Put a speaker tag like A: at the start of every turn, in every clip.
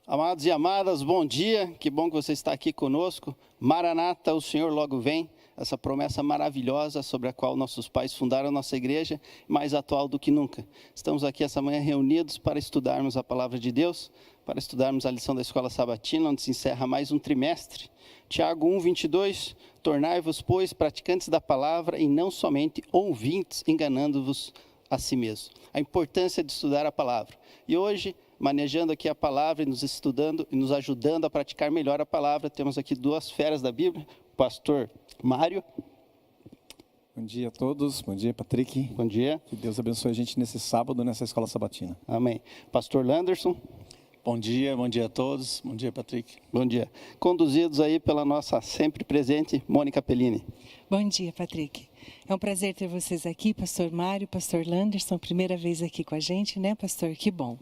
A: Amados e amadas, bom dia, que bom que você está aqui conosco. Maranata, o Senhor logo vem, essa promessa maravilhosa sobre a qual nossos pais fundaram a nossa igreja, mais atual do que nunca. Estamos aqui essa manhã reunidos para estudarmos a palavra de Deus, para estudarmos a lição da Escola Sabatina, onde se encerra mais um trimestre. Tiago 1:22, tornai-vos, pois, praticantes da palavra e não somente ouvintes, enganando-vos a si mesmos. A importância de estudar a palavra. E hoje, manejando aqui a palavra e nos estudando e nos ajudando a praticar melhor a palavra, temos aqui duas feras da Bíblia, o pastor Mário.
B: Bom dia a todos, bom dia Patrick.
A: Bom dia.
B: Que Deus abençoe a gente nesse sábado, nessa Escola Sabatina.
A: Amém. Pastor Landerson.
C: Bom dia a todos, bom dia Patrick.
A: Bom dia. Conduzidos aí pela nossa sempre presente Mônica Pellini.
D: Bom dia, Patrick. É um prazer ter vocês aqui, pastor Mário, pastor Landerson, primeira vez aqui com a gente, né, pastor? Que bom.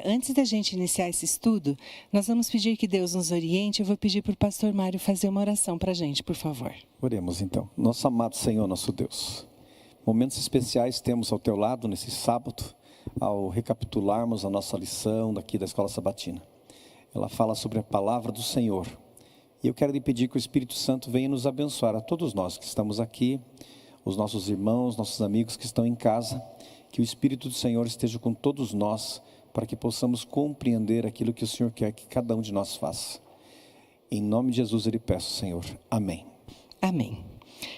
D: Antes da gente iniciar esse estudo, nós vamos pedir que Deus nos oriente. Eu vou pedir para o pastor Mário fazer uma oração para a gente, por favor.
B: Oremos então. Nosso amado Senhor, nosso Deus, momentos especiais temos ao teu lado nesse sábado, ao recapitularmos a nossa lição daqui da Escola Sabatina. Ela fala sobre a palavra do Senhor. E eu quero lhe pedir que o Espírito Santo venha nos abençoar, a todos nós que estamos aqui, os nossos irmãos, nossos amigos que estão em casa, que o Espírito do Senhor esteja com todos nós, para que possamos compreender aquilo que o Senhor quer que cada um de nós faça. Em nome de Jesus eu lhe peço, Senhor. Amém.
D: Amém.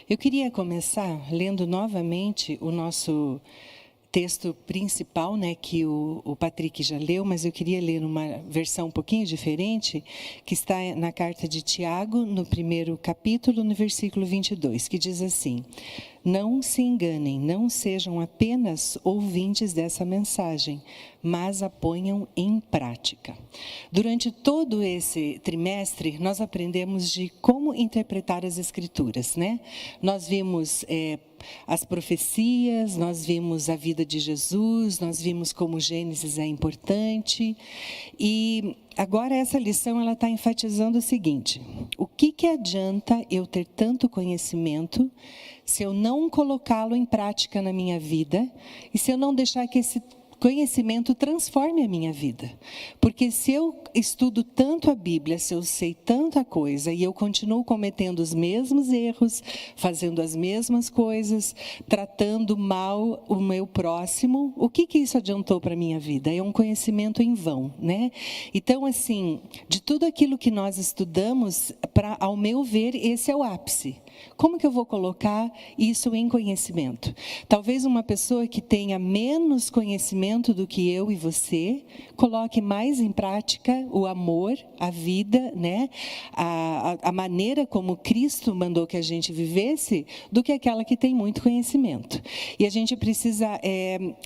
D: Eu queria começar lendo novamente o nosso texto principal, né, que o Patrick já leu, mas eu queria ler numa versão um pouquinho diferente, que está na carta de Tiago, no primeiro capítulo, no versículo 22, que diz assim: não se enganem, não sejam apenas ouvintes dessa mensagem, mas a ponham em prática. Durante todo esse trimestre, nós aprendemos de como interpretar as Escrituras, né? Nós vimos as profecias, nós vimos a vida de Jesus, nós vimos como Gênesis é importante. E agora essa lição ela está enfatizando o seguinte: o que adianta eu ter tanto conhecimento se eu não colocá-lo em prática na minha vida e se eu não deixar que esse conhecimento transforme a minha vida? Porque se eu estudo tanto a Bíblia, se eu sei tanta coisa e eu continuo cometendo os mesmos erros, fazendo as mesmas coisas, tratando mal o meu próximo, o que isso adiantou para a minha vida? É um conhecimento em vão, né? Então, assim, de tudo aquilo que nós estudamos, ao meu ver, esse é o ápice. Como que eu vou colocar isso em conhecimento? Talvez uma pessoa que tenha menos conhecimento do que eu e você, coloque mais em prática o amor, a vida, né? A maneira como Cristo mandou que a gente vivesse, do que aquela que tem muito conhecimento. E a gente precisa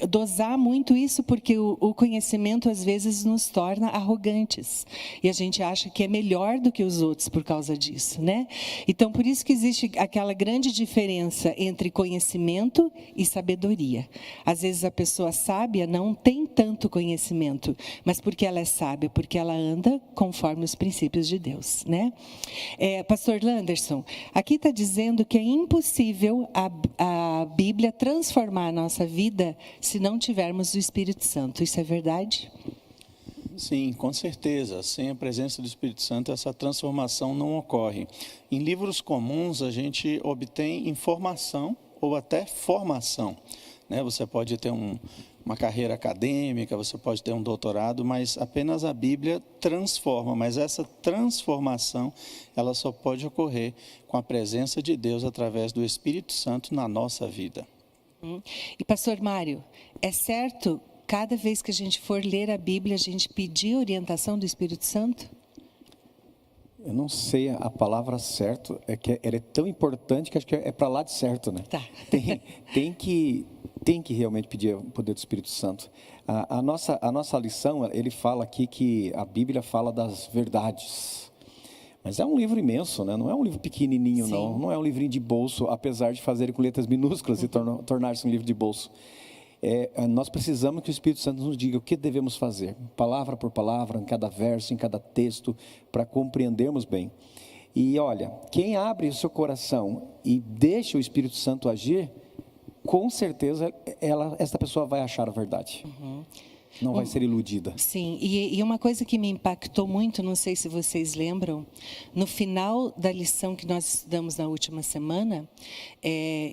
D: dosar muito isso, porque o conhecimento às vezes nos torna arrogantes. E a gente acha que é melhor do que os outros por causa disso, né? Então, por isso que existe aquela grande diferença entre conhecimento e sabedoria. Às vezes a pessoa sábia não tem tanto conhecimento, mas porque ela é sábia, porque ela anda conforme os princípios de Deus, né? Pastor Landerson, aqui está dizendo que é impossível a Bíblia transformar a nossa vida se não tivermos o Espírito Santo. Isso é verdade?
C: Sim, com certeza. Sem a presença do Espírito Santo, essa transformação não ocorre. Em livros comuns, a gente obtém informação ou até formação, né? Você pode ter uma carreira acadêmica, você pode ter um doutorado, mas apenas a Bíblia transforma. Mas essa transformação, ela só pode ocorrer com a presença de Deus através do Espírito Santo na nossa vida.
D: E pastor Mário, é certo cada vez que a gente for ler a Bíblia, a gente pedir orientação do Espírito Santo?
B: Eu não sei a palavra certa, é que ela é tão importante que acho que é para lá de certo, né?
D: Tá.
B: Tem que realmente pedir o poder do Espírito Santo. A nossa lição, ele fala aqui que a Bíblia fala das verdades. Mas é um livro imenso, né? Não é um livro pequenininho, não. Não é um livrinho de bolso, apesar de fazer com letras minúsculas e tornar-se um livro de bolso. Nós precisamos que o Espírito Santo nos diga o que devemos fazer, palavra por palavra, em cada verso, em cada texto, para compreendermos bem. E olha, quem abre o seu coração e deixa o Espírito Santo agir, com certeza essa pessoa vai achar a verdade. Não vai ser iludida.
D: Sim, e uma coisa que me impactou muito, não sei se vocês lembram, no final da lição que nós estudamos na última semana,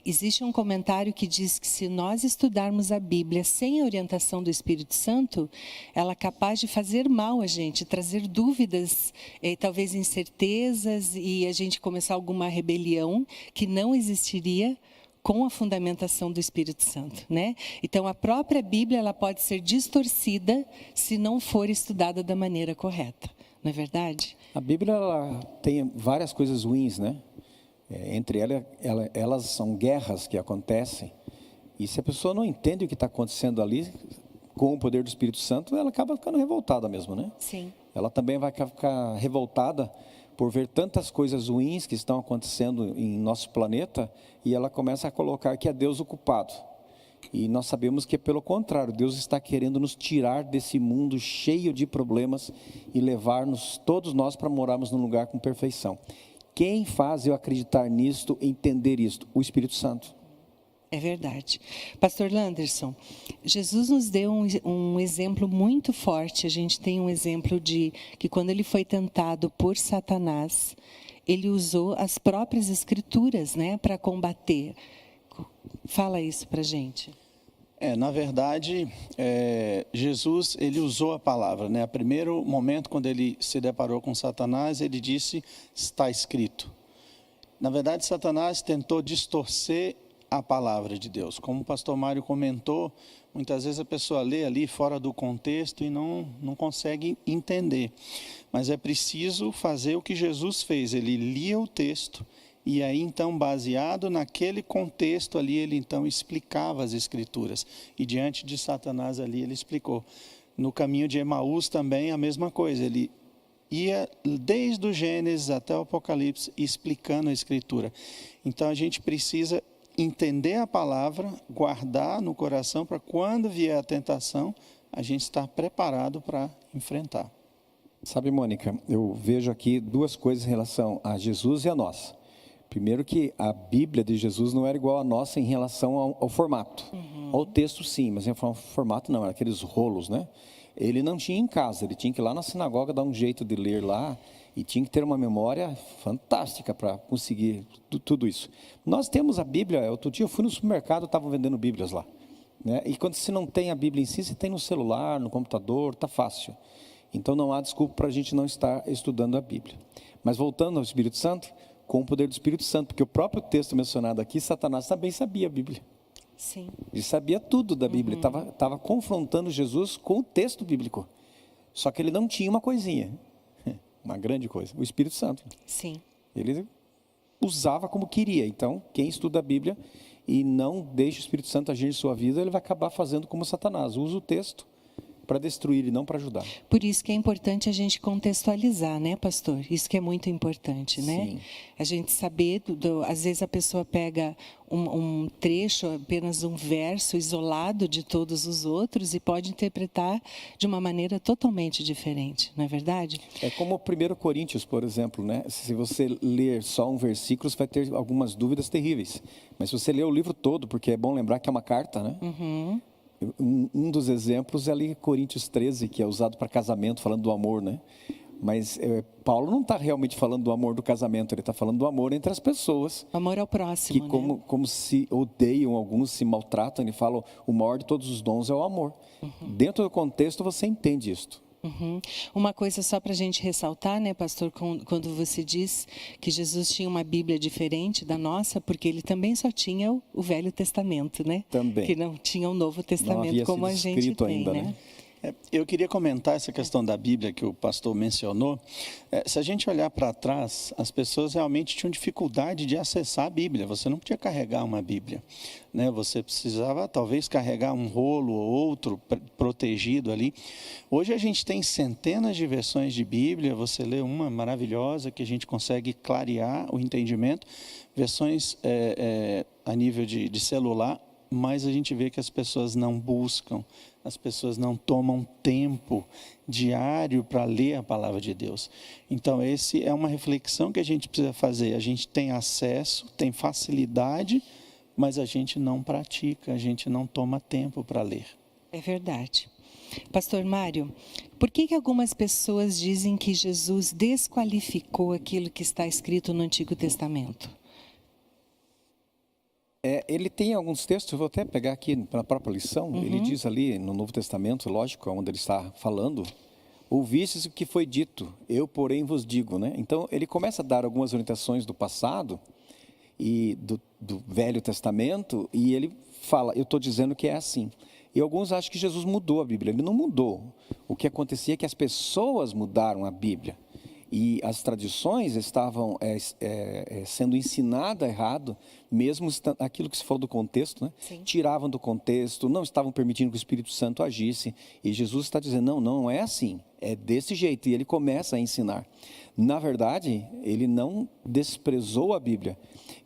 D: existe um comentário que diz que se nós estudarmos a Bíblia sem a orientação do Espírito Santo, ela é capaz de fazer mal a gente, trazer dúvidas, talvez incertezas, e a gente começar alguma rebelião que não existiria com a fundamentação do Espírito Santo, né? Então, a própria Bíblia ela pode ser distorcida se não for estudada da maneira correta, não é verdade?
B: A Bíblia ela tem várias coisas ruins, né? Entre elas são guerras que acontecem. E se a pessoa não entende o que está acontecendo ali, com o poder do Espírito Santo, ela acaba ficando revoltada mesmo, né?
D: Sim.
B: Ela também vai ficar revoltada por ver tantas coisas ruins que estão acontecendo em nosso planeta, e ela começa a colocar que é Deus o culpado. E nós sabemos que é pelo contrário, Deus está querendo nos tirar desse mundo cheio de problemas e levar-nos, todos nós, para morarmos num lugar com perfeição. Quem faz eu acreditar nisto, entender isto? O Espírito Santo.
D: É verdade. Pastor Landerson, Jesus nos deu um exemplo muito forte. A gente tem um exemplo de que quando ele foi tentado por Satanás, ele usou as próprias escrituras, né, para combater. Fala isso para a gente.
C: Na verdade, Jesus ele usou a palavra, né? A primeiro momento, quando ele se deparou com Satanás, ele disse, está escrito. Na verdade, Satanás tentou distorcer a palavra de Deus. Como o pastor Mário comentou, muitas vezes a pessoa lê ali fora do contexto e não consegue entender. Mas é preciso fazer o que Jesus fez. Ele lia o texto e aí então, baseado naquele contexto ali, ele então explicava as escrituras. E diante de Satanás ali, ele explicou. No caminho de Emaús também a mesma coisa. Ele ia desde o Gênesis até o Apocalipse explicando a escritura. Então a gente precisa entender a palavra, guardar no coração para quando vier a tentação, a gente estar preparado para enfrentar.
B: Sabe, Mônica, eu vejo aqui duas coisas em relação a Jesus e a nós. Primeiro que a Bíblia de Jesus não era igual a nossa em relação ao formato. Ao texto sim, mas em formato não, era aqueles rolos, né? Ele não tinha em casa, ele tinha que ir lá na sinagoga dar um jeito de ler lá, e tinha que ter uma memória fantástica para conseguir tudo isso. Nós temos a Bíblia, outro dia eu fui no supermercado, estavam vendendo Bíblias lá, né? E quando você não tem a Bíblia em si, você tem no celular, no computador, está fácil. Então não há desculpa para a gente não estar estudando a Bíblia. Mas voltando ao Espírito Santo, com o poder do Espírito Santo, porque o próprio texto mencionado aqui, Satanás também sabia a Bíblia.
D: Sim.
B: Ele sabia tudo da Bíblia, estava confrontando Jesus com o texto bíblico. Só que ele não tinha uma coisinha, uma grande coisa, o Espírito Santo.
D: Sim.
B: Ele usava como queria. Então, quem estuda a Bíblia e não deixa o Espírito Santo agir em sua vida, ele vai acabar fazendo como Satanás, usa o texto para destruir e não para ajudar.
D: Por isso que é importante a gente contextualizar, né, pastor? Isso que é muito importante, né?
B: Sim.
D: A gente saber, às vezes a pessoa pega um trecho, apenas um verso isolado de todos os outros e pode interpretar de uma maneira totalmente diferente, não é verdade?
B: É como 1 Coríntios, por exemplo, né? Se você ler só um versículo, você vai ter algumas dúvidas terríveis. Mas se você ler o livro todo, porque é bom lembrar que é uma carta, né? Um dos exemplos é ali Coríntios 13, que é usado para casamento, falando do amor, né? Mas Paulo não está realmente falando do amor do casamento, ele está falando do amor entre as pessoas.
D: Amor ao próximo,
B: que
D: né?
B: como se odeiam, alguns se maltratam, ele fala, o maior de todos os dons é o amor. Dentro do contexto você entende isto.
D: Uma coisa só para a gente ressaltar, né, pastor, quando você diz que Jesus tinha uma Bíblia diferente da nossa, porque ele também só tinha o Velho Testamento, né?
B: Também.
D: Que não tinha o Novo
B: Não
D: Testamento
B: havia
D: como
B: sido
D: a gente
B: escrito
D: tem,
B: ainda,
D: né?
B: né?
C: Eu queria comentar essa questão da Bíblia que o pastor mencionou. Se a gente olhar para trás, as pessoas realmente tinham dificuldade de acessar a Bíblia. Você não podia carregar uma Bíblia, né? Você precisava talvez carregar um rolo ou outro protegido ali. Hoje a gente tem centenas de versões de Bíblia. Você lê uma maravilhosa que a gente consegue clarear o entendimento. Versões a nível de celular. Mas a gente vê que as pessoas não buscam, as pessoas não tomam tempo diário para ler a palavra de Deus. Então, essa é uma reflexão que a gente precisa fazer. A gente tem acesso, tem facilidade, mas a gente não pratica, a gente não toma tempo para ler.
D: É verdade. Pastor Mário, por que algumas pessoas dizem que Jesus desqualificou aquilo que está escrito no Antigo Testamento?
B: Ele tem alguns textos, eu vou até pegar aqui pela própria lição, ele diz ali no Novo Testamento, lógico, onde ele está falando, ouvistes o que foi dito, eu porém vos digo, né? Então ele começa a dar algumas orientações do passado e do Velho Testamento, e ele fala, eu estou dizendo que é assim. E alguns acham que Jesus mudou a Bíblia, ele não mudou. O que acontecia é que as pessoas mudaram a Bíblia. E as tradições estavam sendo ensinadas errado, mesmo aquilo que se falou do contexto, né? Tiravam do contexto, não estavam permitindo que o Espírito Santo agisse. E Jesus está dizendo, não é assim, é desse jeito. E ele começa a ensinar. Na verdade, ele não desprezou a Bíblia,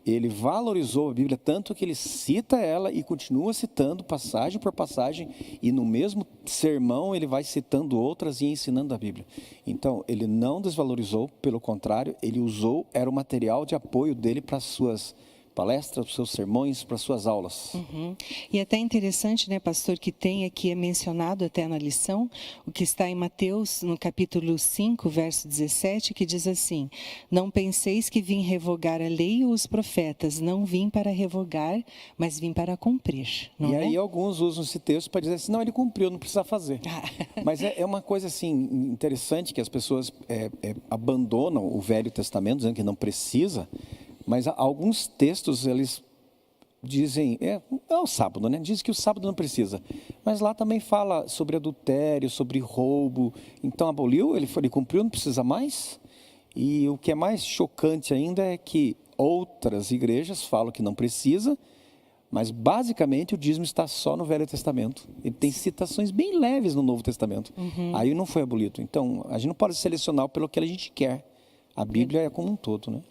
B: ele valorizou a Bíblia, tanto que ele cita ela e continua citando passagem por passagem, e no mesmo sermão ele vai citando outras e ensinando a Bíblia. Então, ele não desvalorizou, pelo contrário, ele usou, era o material de apoio dele para as suas palestras, para os seus sermões, para as suas aulas.
D: E é até interessante, né, pastor, que tem aqui, é mencionado até na lição, o que está em Mateus, no capítulo 5, verso 17, que diz assim, não penseis que vim revogar a lei ou os profetas, não vim para revogar, mas vim para cumprir. Não
B: e
D: é?
B: aí alguns usam esse texto para dizer assim, não, ele cumpriu, não precisa fazer. Mas é uma coisa assim, interessante que as pessoas abandonam o Velho Testamento, dizendo que não precisa. Mas alguns textos, eles dizem, é o sábado, né? Diz que o sábado não precisa. Mas lá também fala sobre adultério, sobre roubo. Então aboliu, ele cumpriu, não precisa mais. E o que é mais chocante ainda é que outras igrejas falam que não precisa, mas basicamente o dízimo está só no Velho Testamento. Ele tem citações bem leves no Novo Testamento. Aí não foi abolido. Então a gente não pode selecionar pelo que a gente quer. A Bíblia é como um todo, né?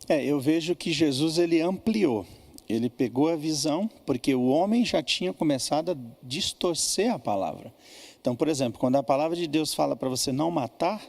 C: Eu vejo que Jesus ele ampliou, ele pegou a visão, porque o homem já tinha começado a distorcer a palavra. Então, por exemplo, quando a palavra de Deus fala para você não matar,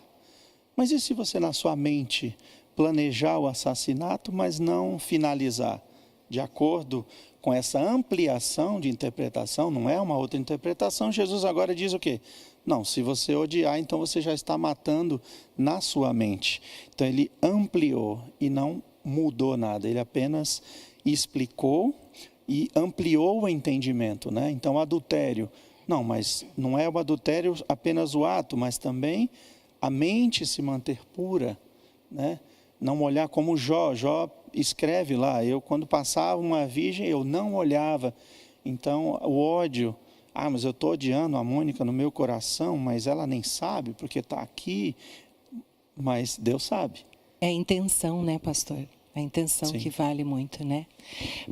C: mas e se você na sua mente planejar o assassinato, mas não finalizar? De acordo com essa ampliação de interpretação, não é uma outra interpretação, Jesus agora diz o quê? Não, se você odiar, então você já está matando na sua mente. Então ele ampliou e não mudou nada, ele apenas explicou e ampliou o entendimento, né? Então adultério, não, mas não é o adultério apenas o ato, mas também a mente se manter pura, né? Não olhar como Jó escreve lá, eu quando passava uma virgem eu não olhava. Então o ódio, mas eu estou odiando a Mônica no meu coração, mas ela nem sabe porque está aqui, mas Deus sabe.
D: É a intenção, né, pastor? A intenção
C: Sim.
D: que vale muito, né?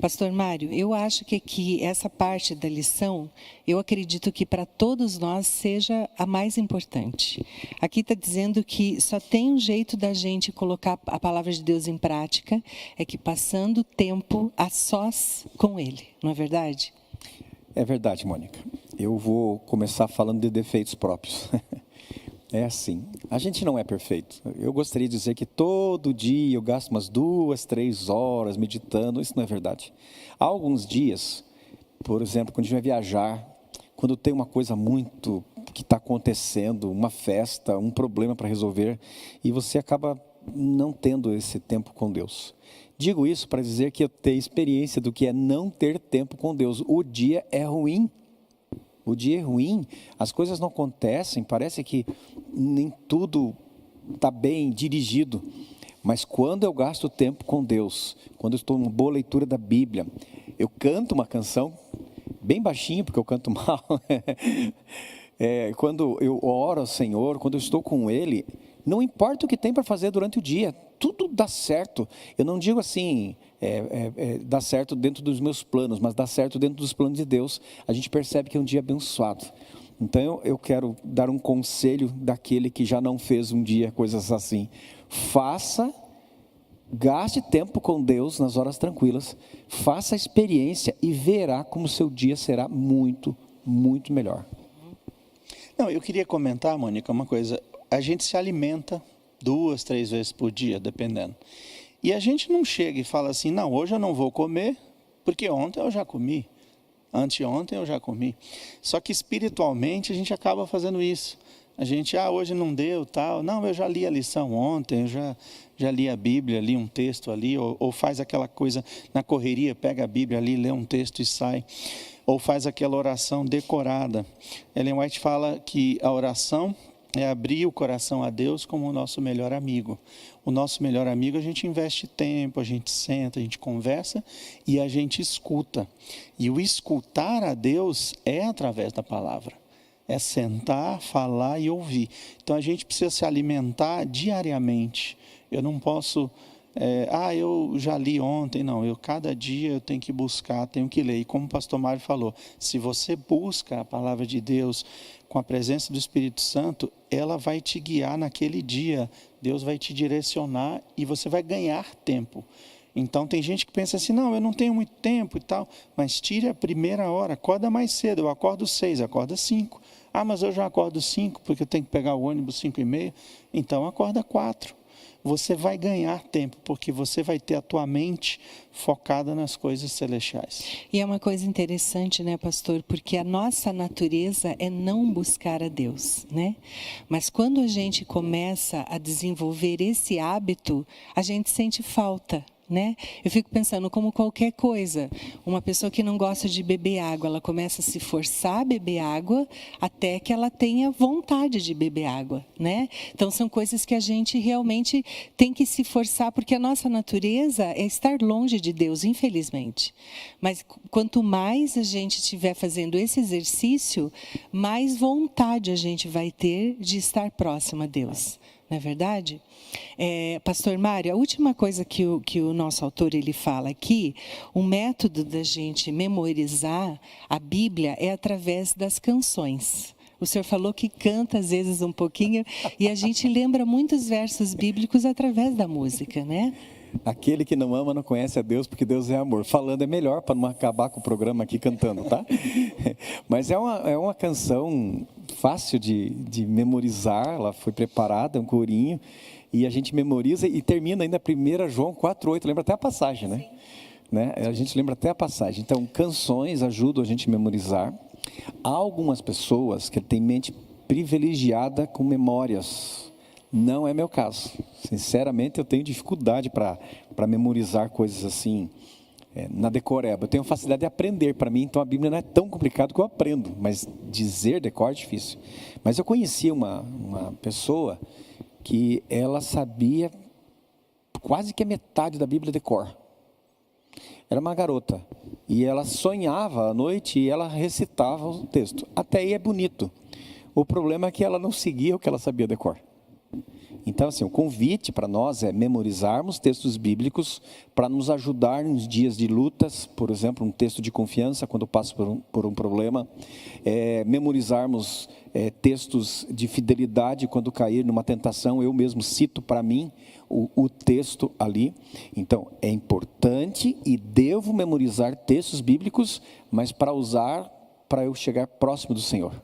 D: Pastor Mário, eu acho que aqui essa parte da lição, eu acredito que para todos nós seja a mais importante. Aqui está dizendo que só tem um jeito da gente colocar a palavra de Deus em prática, é que passando tempo a sós com Ele, não é verdade?
B: É verdade, Mônica. Eu vou começar falando de defeitos próprios. É assim, a gente não é perfeito. Eu gostaria de dizer que todo dia eu gasto umas 2, 3 horas meditando, isso não é verdade. Há alguns dias, por exemplo, quando a gente vai viajar, quando tem uma coisa muito que está acontecendo, uma festa, um problema para resolver, e você acaba não tendo esse tempo com Deus. Digo isso para dizer que eu tenho experiência do que é não ter tempo com Deus. O dia é ruim. O dia é ruim, as coisas não acontecem, parece que nem tudo está bem dirigido. Mas quando eu gasto tempo com Deus, quando eu estou em uma boa leitura da Bíblia, eu canto uma canção, bem baixinho, porque eu canto mal. Quando eu oro ao Senhor, quando eu estou com Ele, não importa o que tem para fazer durante o dia, tudo dá certo. Eu não digo assim, dá certo dentro dos meus planos, mas dá certo dentro dos planos de Deus. A gente percebe que é um dia abençoado. Então eu quero dar um conselho daquele que já não fez um dia coisas assim. Gaste tempo com Deus nas horas tranquilas, faça a experiência e verá como o seu dia será muito, muito melhor.
C: Não, eu queria comentar, Mônica, uma coisa. A gente se alimenta 2, 3 vezes por dia, dependendo. E a gente não chega e fala assim, não, hoje eu não vou comer, porque ontem eu já comi. Anteontem eu já comi. Só que espiritualmente a gente acaba fazendo isso. A gente, hoje não deu, tal. Não, eu já li a lição ontem, eu já li a Bíblia, li um texto ali, ou faz aquela coisa na correria, pega a Bíblia ali, lê um texto e sai. Ou faz aquela oração decorada. Ellen White fala que a oração é abrir o coração a Deus como o nosso melhor amigo. O nosso melhor amigo, a gente investe tempo, a gente senta, a gente conversa e a gente escuta. E o escutar a Deus é através da palavra. É sentar, falar e ouvir. Então a gente precisa se alimentar diariamente. Eu não posso... eu já li ontem, não, cada dia eu tenho que buscar, tenho que ler, e como o pastor Mário falou, se você busca a palavra de Deus com a presença do Espírito Santo, ela vai te guiar naquele dia, Deus vai te direcionar e você vai ganhar tempo. Então tem gente que pensa assim, não, eu não tenho muito tempo e tal, mas tire a primeira hora, acorda mais cedo, eu acordo 6, acorda 5, mas eu já acordo 5, porque eu tenho que pegar o ônibus 5h30, então acorda 4. Você vai ganhar tempo, porque você vai ter a tua mente focada nas coisas celestiais.
D: E é uma coisa interessante, né, pastor? Porque a nossa natureza é não buscar a Deus, né? Mas quando a gente começa a desenvolver esse hábito, a gente sente falta, né? Eu fico pensando, como qualquer coisa, uma pessoa que não gosta de beber água, ela começa a se forçar a beber água até que ela tenha vontade de beber água, né? Então são coisas que a gente realmente tem que se forçar, porque a nossa natureza é estar longe de Deus, infelizmente. Mas quanto mais a gente estiver fazendo esse exercício, mais vontade a gente vai ter de estar próximo a Deus. Não é verdade? Pastor Mário, a última coisa que o nosso autor ele fala aqui, o método da gente memorizar a Bíblia é através das canções. O senhor falou que canta às vezes um pouquinho e a gente lembra muitos versos bíblicos através da música, né?
B: Aquele que não ama não conhece a Deus, porque Deus é amor. Falando é melhor, para não acabar com o programa aqui cantando, tá? Mas é uma canção fácil de memorizar, ela foi preparada, é um corinho, e a gente memoriza e termina ainda 1 João 4,8, lembra até a passagem, né? A gente lembra até a passagem. Então, canções ajudam a gente a memorizar. Há algumas pessoas que têm mente privilegiada com memórias. Não é meu caso. Sinceramente, eu tenho dificuldade para memorizar coisas assim, na decoreba. Eu tenho facilidade de aprender. Para mim, então, a Bíblia não é tão complicado que eu aprendo, mas dizer decor é difícil. Mas eu conheci uma pessoa que ela sabia quase que a metade da Bíblia decor. Era uma garota. E ela sonhava à noite e ela recitava o texto. Até aí é bonito. O problema é que ela não seguia o que ela sabia decor. Então, assim, o convite para nós é memorizarmos textos bíblicos para nos ajudar nos dias de lutas, por exemplo, um texto de confiança quando passo por um problema, memorizarmos textos de fidelidade quando cair numa tentação, eu mesmo cito para mim o texto ali. Então, é importante e devo memorizar textos bíblicos, mas para usar, para eu chegar próximo do Senhor.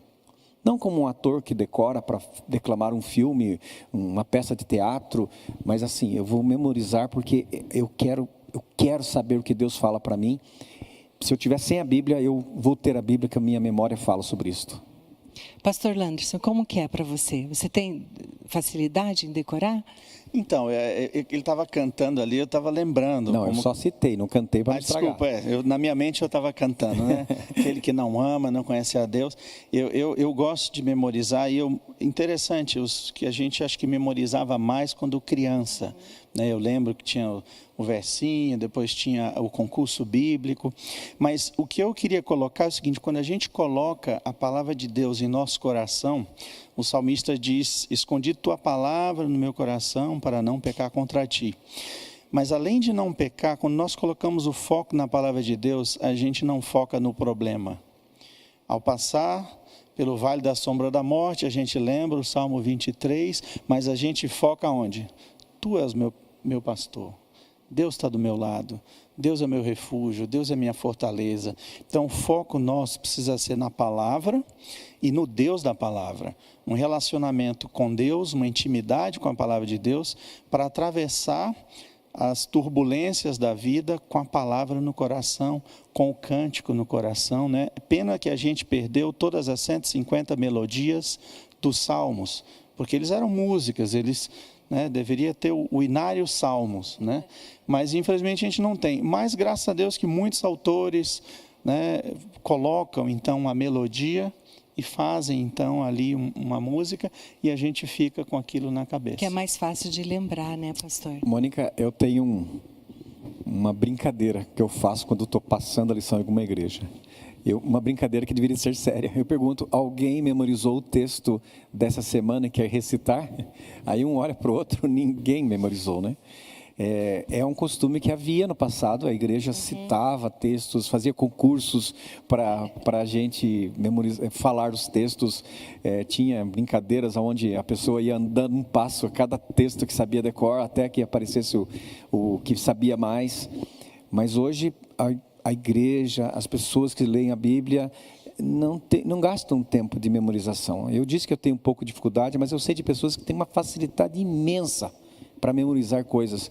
B: Não como um ator que decora para declamar um filme, uma peça de teatro, mas assim, eu vou memorizar porque eu quero saber o que Deus fala para mim. Se eu tiver sem a Bíblia, eu vou ter a Bíblia, que a minha memória fala sobre isto.
D: Pastor Landerson, como que é para você? Você tem facilidade em decorar?
C: Então, ele estava cantando ali, eu estava lembrando.
B: Não, eu só citei, não cantei para não estragar.
C: Desculpa, na minha mente eu estava cantando, né? Aquele que não ama, não conhece a Deus. Eu gosto de memorizar, e interessante, os que a gente acho que memorizava mais quando criança. Né? Eu lembro que tinha o versinho, depois tinha o concurso bíblico. Mas o que eu queria colocar é o seguinte: quando a gente coloca a palavra de Deus em nosso coração, o salmista diz: escondi tua palavra no meu coração para não pecar contra ti. Mas além de não pecar, quando nós colocamos o foco na palavra de Deus, a gente não foca no problema. Ao passar pelo vale da sombra da morte, a gente lembra o Salmo 23, mas a gente foca onde? Tu és meu pastor. Deus está do meu lado. Deus é meu refúgio. Deus é minha fortaleza. Então, o foco nosso precisa ser na palavra e no Deus da palavra. Um relacionamento com Deus, uma intimidade com a palavra de Deus, para atravessar as turbulências da vida com a palavra no coração, com o cântico no coração, né? Pena que a gente perdeu todas as 150 melodias dos salmos, porque eles eram músicas, eles, né, deveria ter o Inário Salmos, né? Mas infelizmente a gente não tem. Mas graças a Deus que muitos autores, né, colocam então a melodia e fazem então ali uma música e a gente fica com aquilo na cabeça.
D: Que é mais fácil de lembrar, né, pastor?
B: Mônica, eu tenho uma brincadeira que eu faço quando estou passando a lição em alguma igreja. Uma brincadeira que deveria ser séria. Eu pergunto, alguém memorizou o texto dessa semana e quer recitar? Aí um olha para o outro, ninguém memorizou, né? É um costume que havia no passado, a igreja citava textos, fazia concursos para a gente falar os textos, tinha brincadeiras onde a pessoa ia andando um passo a cada texto que sabia decor, até que aparecesse o que sabia mais. Mas hoje a igreja, as pessoas que leem a Bíblia, não gastam tempo de memorização. Eu disse que eu tenho um pouco de dificuldade, mas eu sei de pessoas que têm uma facilidade imensa para memorizar coisas,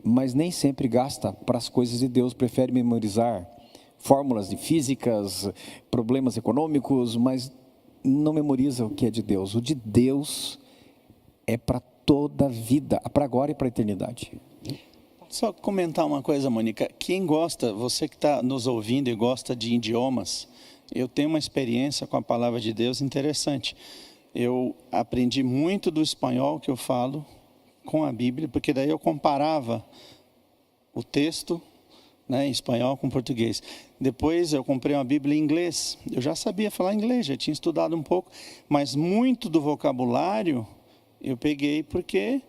B: mas nem sempre gasta para as coisas de Deus, prefere memorizar fórmulas de físicas, problemas econômicos, mas não memoriza o que é de Deus. O de Deus é para toda a vida, para agora e para a eternidade.
C: Só comentar uma coisa, Mônica, quem gosta, você que está nos ouvindo e gosta de idiomas, eu tenho uma experiência com a palavra de Deus interessante. Eu aprendi muito do espanhol que eu falo com a Bíblia, porque daí eu comparava o texto, né, em espanhol com português. Depois eu comprei uma Bíblia em inglês. Eu já sabia falar inglês, já tinha estudado um pouco, mas muito do vocabulário eu peguei porque,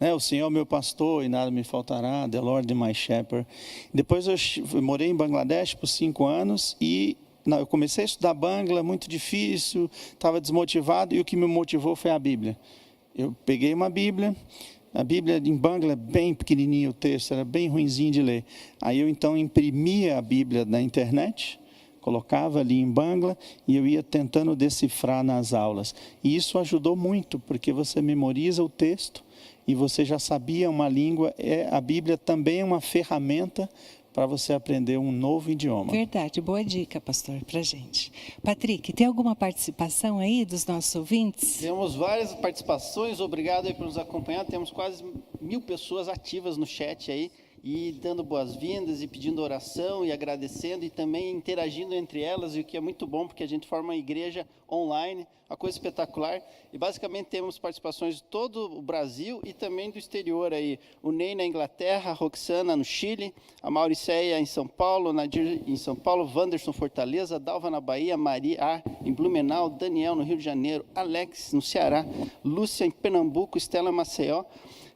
C: né, o Senhor é meu pastor e nada me faltará, the Lord is my shepherd. Depois eu morei em Bangladesh por 5 anos e eu comecei a estudar Bangla, muito difícil, estava desmotivado e o que me motivou foi a Bíblia. Eu peguei uma Bíblia. A Bíblia em Bangla é bem pequenininho, o texto era bem ruinzinho de ler. Aí eu então imprimia a Bíblia na internet, colocava ali em Bangla e eu ia tentando decifrar nas aulas. E isso ajudou muito, porque você memoriza o texto e você já sabia uma língua. A Bíblia também é uma ferramenta para você aprender um novo idioma.
D: Verdade, boa dica, pastor, para a gente. Patrick, tem alguma participação aí dos nossos ouvintes?
A: Temos várias participações, obrigado aí por nos acompanhar. Temos quase 1000 pessoas ativas no chat aí, e dando boas-vindas, e pedindo oração, e agradecendo, e também interagindo entre elas, e o que é muito bom, porque a gente forma uma igreja online, uma coisa espetacular, e basicamente temos participações de todo o Brasil e também do exterior aí, o Ney na Inglaterra, a Roxana no Chile, a Mauriceia em São Paulo, Nadir em São Paulo, Wanderson Fortaleza, Dalva na Bahia, Maria em Blumenau, Daniel no Rio de Janeiro, Alex no Ceará, Lúcia em Pernambuco, Estela em Maceió,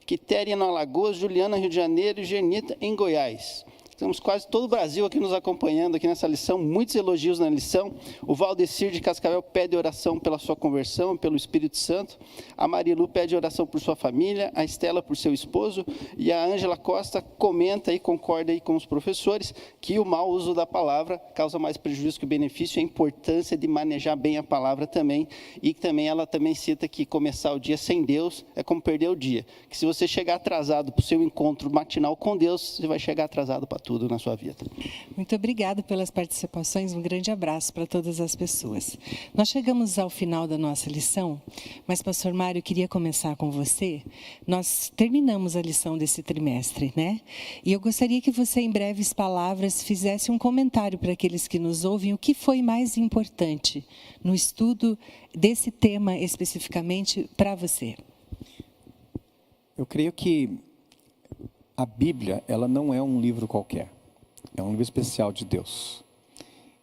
A: Quitéria no Alagoas, Juliana Rio de Janeiro e Genita em Goiás. Temos quase todo o Brasil aqui nos acompanhando aqui nessa lição, muitos elogios na lição. O Valdecir de Cascavel pede oração pela sua conversão, pelo Espírito Santo. A Marilu pede oração por sua família, a Estela por seu esposo, e a Ângela Costa comenta e concorda aí com os professores que o mau uso da palavra causa mais prejuízo que benefício, a importância de manejar bem a palavra também, e que também ela também cita que começar o dia sem Deus é como perder o dia, que se você chegar atrasado para o seu encontro matinal com Deus, você vai chegar atrasado para tudo na sua vida.
D: Muito obrigada pelas participações, um grande abraço para todas as pessoas. Nós chegamos ao final da nossa lição, mas, pastor Mário, eu queria começar com você. Nós terminamos a lição desse trimestre, né? E eu gostaria que você, em breves palavras, fizesse um comentário para aqueles que nos ouvem, o que foi mais importante no estudo desse tema especificamente para você.
B: Eu creio que a Bíblia, ela não é um livro qualquer, é um livro especial de Deus.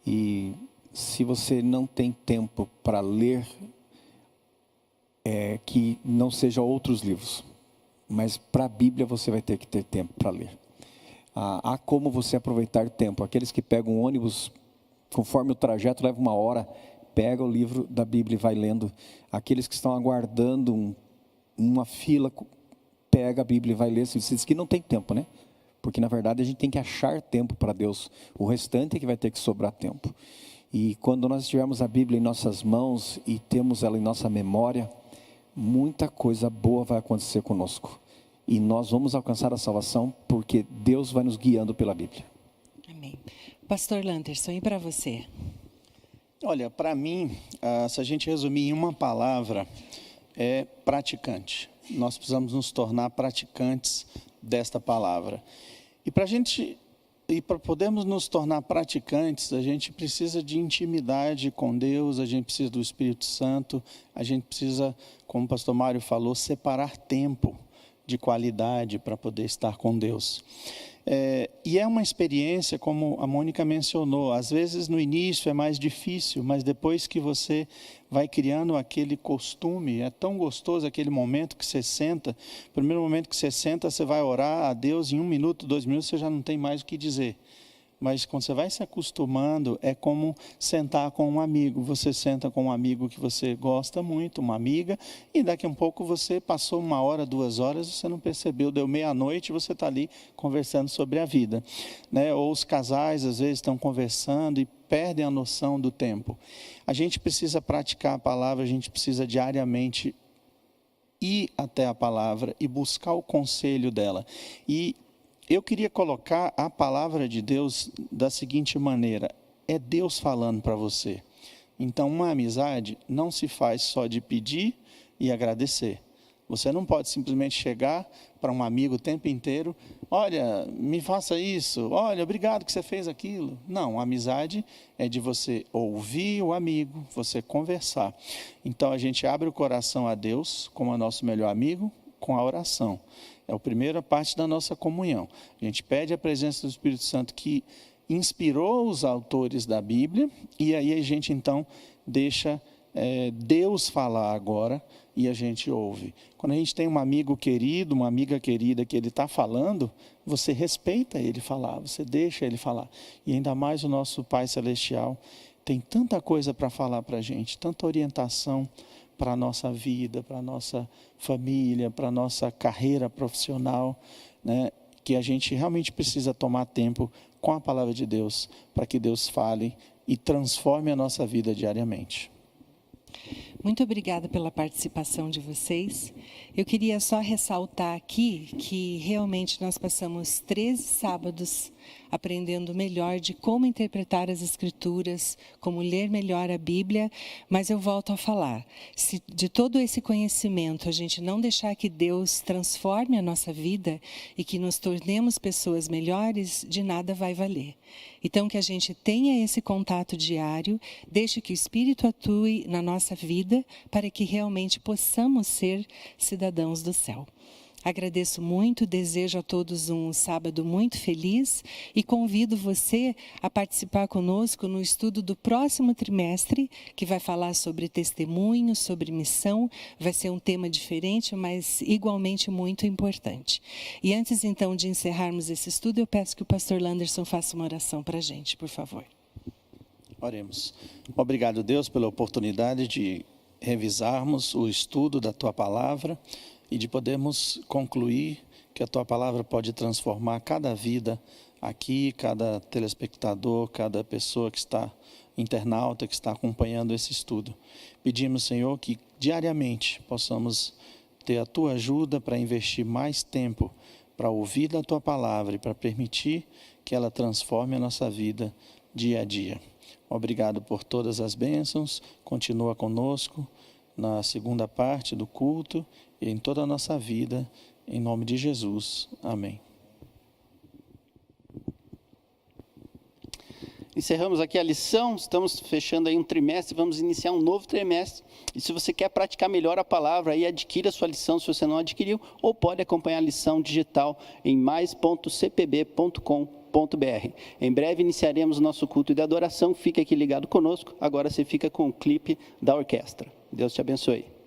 B: E se você não tem tempo para ler, que não seja outros livros, mas para a Bíblia você vai ter que ter tempo para ler. Há como você aproveitar o tempo. Aqueles que pegam um ônibus, conforme o trajeto leva 1 hora, pega o livro da Bíblia e vai lendo. Aqueles que estão aguardando uma fila, pega a Bíblia e vai ler. Você diz que não tem tempo, né? Porque, na verdade, a gente tem que achar tempo para Deus. O restante é que vai ter que sobrar tempo. E quando nós tivermos a Bíblia em nossas mãos e temos ela em nossa memória, muita coisa boa vai acontecer conosco. e nós vamos alcançar a salvação porque Deus vai nos guiando pela Bíblia.
D: Amém. Pastor Lanterson, e para você?
C: Olha, para mim, se a gente resumir em uma palavra, é praticante. Nós precisamos nos tornar praticantes desta palavra. E para podermos nos tornar praticantes, a gente precisa de intimidade com Deus, a gente precisa do Espírito Santo, a gente precisa, como o pastor Mário falou, separar tempo de qualidade para poder estar com Deus. E é uma experiência, como a Mônica mencionou, às vezes no início é mais difícil, mas depois que você vai criando aquele costume, é tão gostoso aquele momento que você senta, primeiro momento que você senta, você vai orar a Deus, em 1 minuto, 2 minutos, você já não tem mais o que dizer. Mas quando você vai se acostumando, é como sentar com um amigo. Você senta com um amigo que você gosta muito, uma amiga, e daqui a um pouco você passou 1 hora, 2 horas, você não percebeu, deu meia-noite e você está ali conversando sobre a vida. Né? Ou os casais, às vezes, estão conversando e perdem a noção do tempo. A gente precisa praticar a palavra, a gente precisa diariamente ir até a palavra e buscar o conselho dela. E eu queria colocar a palavra de Deus da seguinte maneira: é Deus falando para você. Então, uma amizade não se faz só de pedir e agradecer. Você não pode simplesmente chegar para um amigo o tempo inteiro: olha, me faça isso, olha, obrigado que você fez aquilo. Não, a amizade é de você ouvir o amigo, você conversar. Então, a gente abre o coração a Deus como nosso melhor amigo com a oração. É a primeira parte da nossa comunhão. A gente pede a presença do Espírito Santo que inspirou os autores da Bíblia, e aí a gente então deixa Deus falar agora e a gente ouve. Quando a gente tem um amigo querido, uma amiga querida que ele está falando, você respeita ele falar, você deixa ele falar. E ainda mais o nosso Pai Celestial tem tanta coisa para falar para a gente, tanta orientação para a nossa vida, para a nossa família, para a nossa carreira profissional, né? Que a gente realmente precisa tomar tempo com a palavra de Deus, para que Deus fale e transforme a nossa vida diariamente.
D: Muito obrigada pela participação de vocês. Eu queria só ressaltar aqui que realmente nós passamos 13 sábados aprendendo melhor de como interpretar as Escrituras, como ler melhor a Bíblia, mas eu volto a falar, se de todo esse conhecimento a gente não deixar que Deus transforme a nossa vida e que nos tornemos pessoas melhores, de nada vai valer. Então, que a gente tenha esse contato diário, deixe que o Espírito atue na nossa vida, para que realmente possamos ser cidadãos do céu. Agradeço muito, desejo a todos um sábado muito feliz e convido você a participar conosco no estudo do próximo trimestre, que vai falar sobre testemunho, sobre missão. Vai ser um tema diferente, mas igualmente muito importante. E antes então de encerrarmos esse estudo, eu peço que o pastor Landerson faça uma oração para a gente, por favor.
C: Oremos. Obrigado, Deus, pela oportunidade de revisarmos o estudo da Tua Palavra e de podermos concluir que a Tua Palavra pode transformar cada vida aqui, cada telespectador, cada pessoa que está, internauta, que está acompanhando esse estudo. Pedimos, Senhor, que diariamente possamos ter a Tua ajuda para investir mais tempo para ouvir da Tua Palavra e para permitir que ela transforme a nossa vida dia a dia. Obrigado por todas as bênçãos, continua conosco na segunda parte do culto e em toda a nossa vida, em nome de Jesus. Amém.
A: Encerramos aqui a lição, estamos fechando aí um trimestre, vamos iniciar um novo trimestre. E se você quer praticar melhor a palavra, aí adquira a sua lição se você não adquiriu, ou pode acompanhar a lição digital em mais.cpb.com.br. Em breve iniciaremos o nosso culto de adoração, fique aqui ligado conosco, agora você fica com o clipe da orquestra. Deus te abençoe.